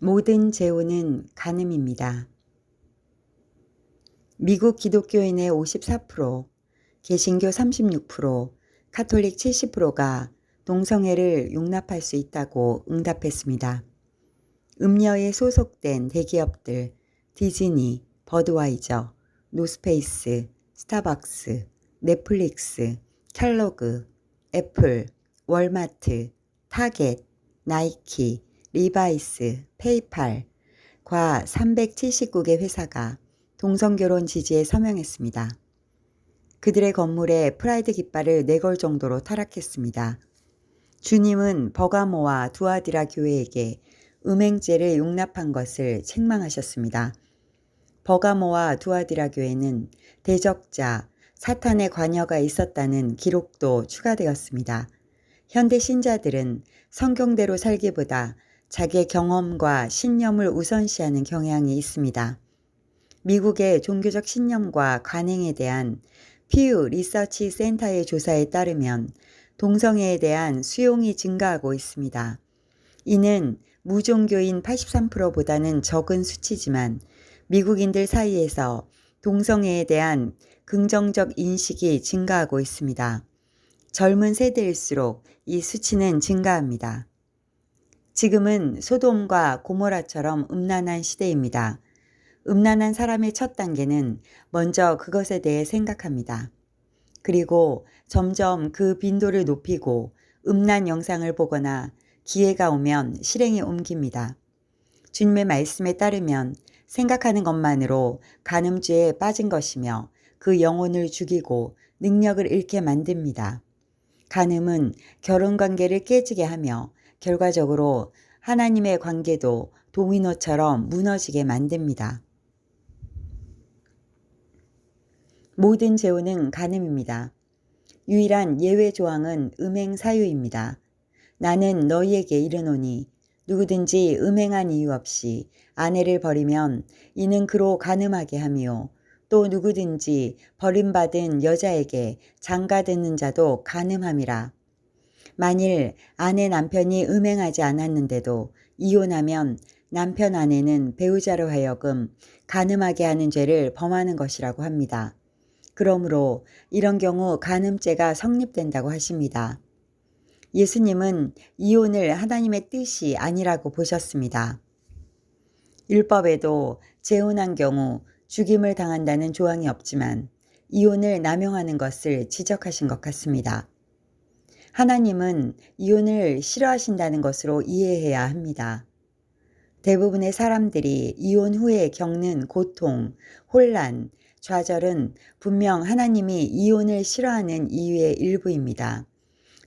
모든 재혼은 간음입니다. 미국 기독교인의 54%, 개신교 36%, 카톨릭 70%가 동성애를 용납할 수 있다고 응답했습니다. 음녀에 소속된 대기업들 디즈니, 버드와이저, 노스페이스, 스타벅스, 넷플릭스, 켈로그, 애플, 월마트, 타겟, 나이키, 리바이스, 페이팔, 과 379개 회사가 동성결혼 지지에 서명했습니다. 그들의 건물에 프라이드 깃발을 내걸 정도로 타락했습니다. 주님은 버가모와 두아디라 교회에게 음행죄를 용납한 것을 책망하셨습니다. 버가모와 두아디라 교회는 대적자, 사탄의 관여가 있었다는 기록도 추가되었습니다. 현대 신자들은 성경대로 살기보다 자기의 경험과 신념을 우선시하는 경향이 있습니다. 미국의 종교적 신념과 관행에 대한 퓨 리서치 센터의 조사에 따르면 동성애에 대한 수용이 증가하고 있습니다. 이는 무종교인 83%보다는 적은 수치지만 미국인들 사이에서 동성애에 대한 긍정적 인식이 증가하고 있습니다. 젊은 세대일수록 이 수치는 증가합니다. 지금은 소돔과 고모라처럼 음란한 시대입니다. 음란한 사람의 첫 단계는 먼저 그것에 대해 생각합니다. 그리고 점점 그 빈도를 높이고 음란 영상을 보거나 기회가 오면 실행에 옮깁니다. 주님의 말씀에 따르면 생각하는 것만으로 간음죄에 빠진 것이며 그 영혼을 죽이고 능력을 잃게 만듭니다. 간음은 결혼관계를 깨지게 하며 결과적으로 하나님의 관계도 도미노처럼 무너지게 만듭니다. 모든 재혼은 간음입니다. 유일한 예외 조항은 음행 사유입니다. 나는 너희에게 이르노니 누구든지 음행한 이유 없이 아내를 버리면 이는 그로 간음하게 하며 또 누구든지 버림받은 여자에게 장가드는 자도 간음함이라. 만일 아내 남편이 음행하지 않았는데도 이혼하면 남편 아내는 배우자로 하여금 간음하게 하는 죄를 범하는 것이라고 합니다. 그러므로 이런 경우 간음죄가 성립된다고 하십니다. 예수님은 이혼을 하나님의 뜻이 아니라고 보셨습니다. 율법에도 재혼한 경우 죽임을 당한다는 조항이 없지만 이혼을 남용하는 것을 지적하신 것 같습니다. 하나님은 이혼을 싫어하신다는 것으로 이해해야 합니다. 대부분의 사람들이 이혼 후에 겪는 고통, 혼란, 좌절은 분명 하나님이 이혼을 싫어하는 이유의 일부입니다.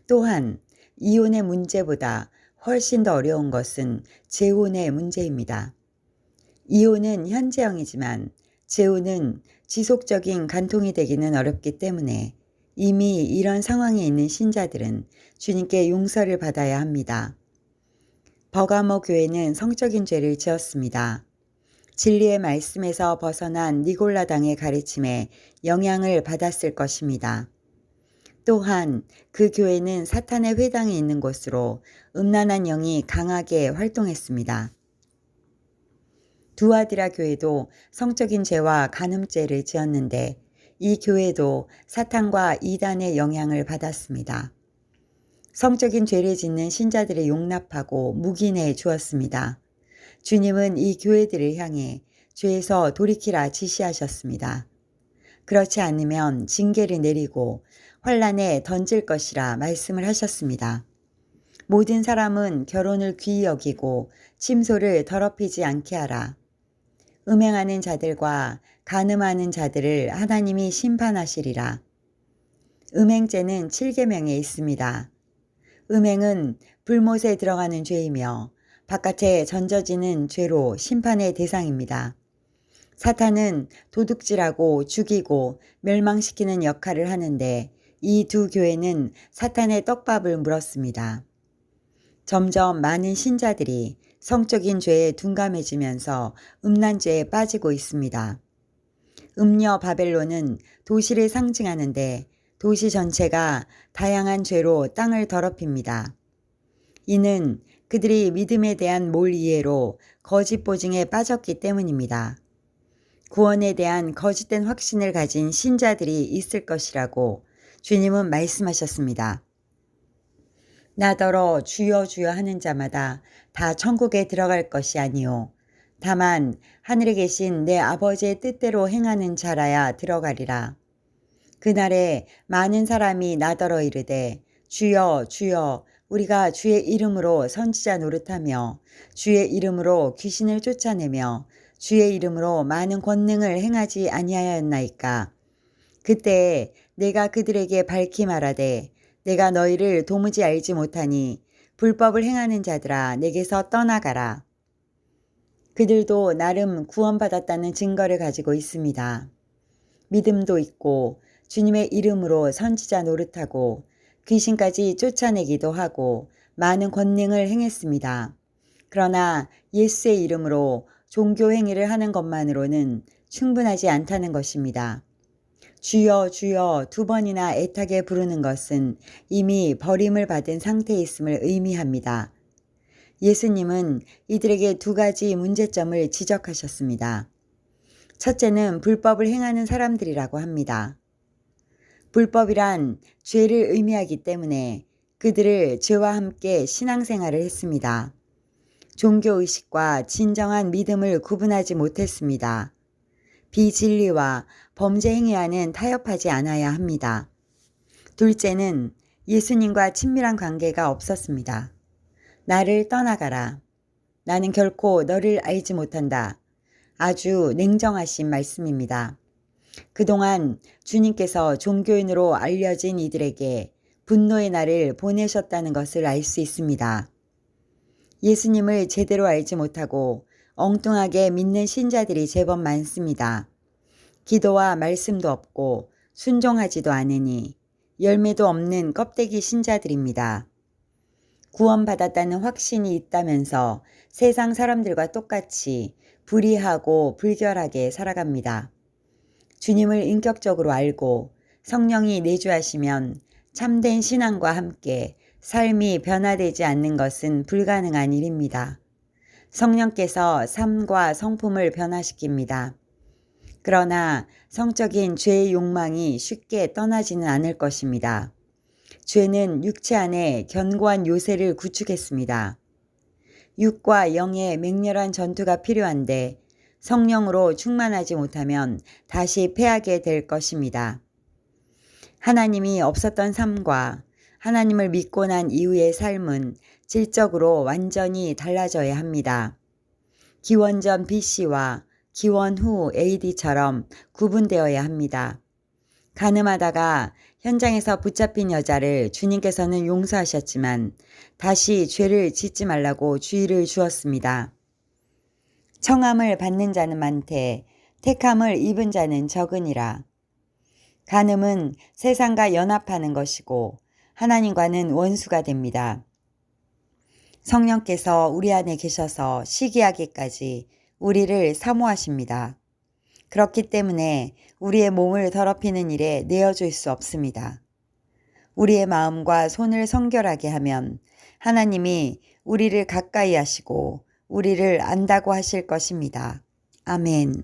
또한 이혼의 문제보다 훨씬 더 어려운 것은 재혼의 문제입니다. 이혼은 현재형이지만 재혼은 지속적인 간통이 되기는 어렵기 때문에 이미 이런 상황에 있는 신자들은 주님께 용서를 받아야 합니다. 버가모 교회는 성적인 죄를 지었습니다. 진리의 말씀에서 벗어난 니골라당의 가르침에 영향을 받았을 것입니다. 또한 그 교회는 사탄의 회당이 있는 곳으로 음란한 영이 강하게 활동했습니다. 두아디라 교회도 성적인 죄와 간음죄를 지었는데 이 교회도 사탄과 이단의 영향을 받았습니다. 성적인 죄를 짓는 신자들을 용납하고 묵인해 주었습니다. 주님은 이 교회들을 향해 죄에서 돌이키라 지시하셨습니다. 그렇지 않으면 징계를 내리고 환란에 던질 것이라 말씀을 하셨습니다. 모든 사람은 결혼을 귀히 여기고 침소를 더럽히지 않게 하라. 음행하는 자들과 간음하는 자들을 하나님이 심판하시리라. 음행죄는 7계명에 있습니다. 음행은 불못에 들어가는 죄이며 바깥에 던져지는 죄로 심판의 대상입니다. 사탄은 도둑질하고 죽이고 멸망시키는 역할을 하는데 이 두 교회는 사탄의 떡밥을 물었습니다. 점점 많은 신자들이 성적인 죄에 둔감해지면서 음란죄에 빠지고 있습니다. 음녀 바벨론은 도시를 상징하는데 도시 전체가 다양한 죄로 땅을 더럽힙니다. 이는 그들이 믿음에 대한 몰이해로 거짓 보증에 빠졌기 때문입니다. 구원에 대한 거짓된 확신을 가진 신자들이 있을 것이라고 주님은 말씀하셨습니다. 나더러 주여 주여 하는 자마다 다 천국에 들어갈 것이 아니요 다만 하늘에 계신 내 아버지의 뜻대로 행하는 자라야 들어가리라. 그날에 많은 사람이 나더러 이르되 주여 주여 우리가 주의 이름으로 선지자 노릇하며 주의 이름으로 귀신을 쫓아내며 주의 이름으로 많은 권능을 행하지 아니하였나이까. 그때 내가 그들에게 밝히 말하되 내가 너희를 도무지 알지 못하니 불법을 행하는 자들아 내게서 떠나가라. 그들도 나름 구원받았다는 증거를 가지고 있습니다. 믿음도 있고 주님의 이름으로 선지자 노릇하고 귀신까지 쫓아내기도 하고 많은 권능을 행했습니다. 그러나 예수의 이름으로 종교 행위를 하는 것만으로는 충분하지 않다는 것입니다. 주여 주여 두 번이나 애타게 부르는 것은 이미 버림을 받은 상태에 있음을 의미합니다. 예수님은 이들에게 두 가지 문제점을 지적하셨습니다. 첫째는 불법을 행하는 사람들이라고 합니다. 불법이란 죄를 의미하기 때문에 그들을 죄와 함께 신앙생활을 했습니다. 종교의식과 진정한 믿음을 구분하지 못했습니다. 비진리와 범죄 행위와는 타협하지 않아야 합니다. 둘째는 예수님과 친밀한 관계가 없었습니다. 나를 떠나가라. 나는 결코 너를 알지 못한다. 아주 냉정하신 말씀입니다. 그동안 주님께서 종교인으로 알려진 이들에게 분노의 날을 보내셨다는 것을 알 수 있습니다. 예수님을 제대로 알지 못하고 엉뚱하게 믿는 신자들이 제법 많습니다. 기도와 말씀도 없고 순종하지도 않으니 열매도 없는 껍데기 신자들입니다. 구원받았다는 확신이 있다면서 세상 사람들과 똑같이 불의하고 불결하게 살아갑니다. 주님을 인격적으로 알고 성령이 내주하시면 참된 신앙과 함께 삶이 변화되지 않는 것은 불가능한 일입니다. 성령께서 삶과 성품을 변화시킵니다. 그러나 성적인 죄의 욕망이 쉽게 떠나지는 않을 것입니다. 죄는 육체 안에 견고한 요새를 구축했습니다. 육과 영의 맹렬한 전투가 필요한데 성령으로 충만하지 못하면 다시 패하게 될 것입니다. 하나님이 없었던 삶과 하나님을 믿고 난 이후의 삶은 질적으로 완전히 달라져야 합니다. 기원전 BC와 기원 후 AD처럼 구분되어야 합니다. 간음하다가 현장에서 붙잡힌 여자를 주님께서는 용서하셨지만 다시 죄를 짓지 말라고 주의를 주었습니다. 청함을 받는 자는 많되 택함을 입은 자는 적으니라. 간음은 세상과 연합하는 것이고 하나님과는 원수가 됩니다. 성령께서 우리 안에 계셔서 시기하기까지 우리를 사모하십니다. 그렇기 때문에 우리의 몸을 더럽히는 일에 내어줄 수 없습니다. 우리의 마음과 손을 성결하게 하면 하나님이 우리를 가까이 하시고 우리를 안다고 하실 것입니다. 아멘.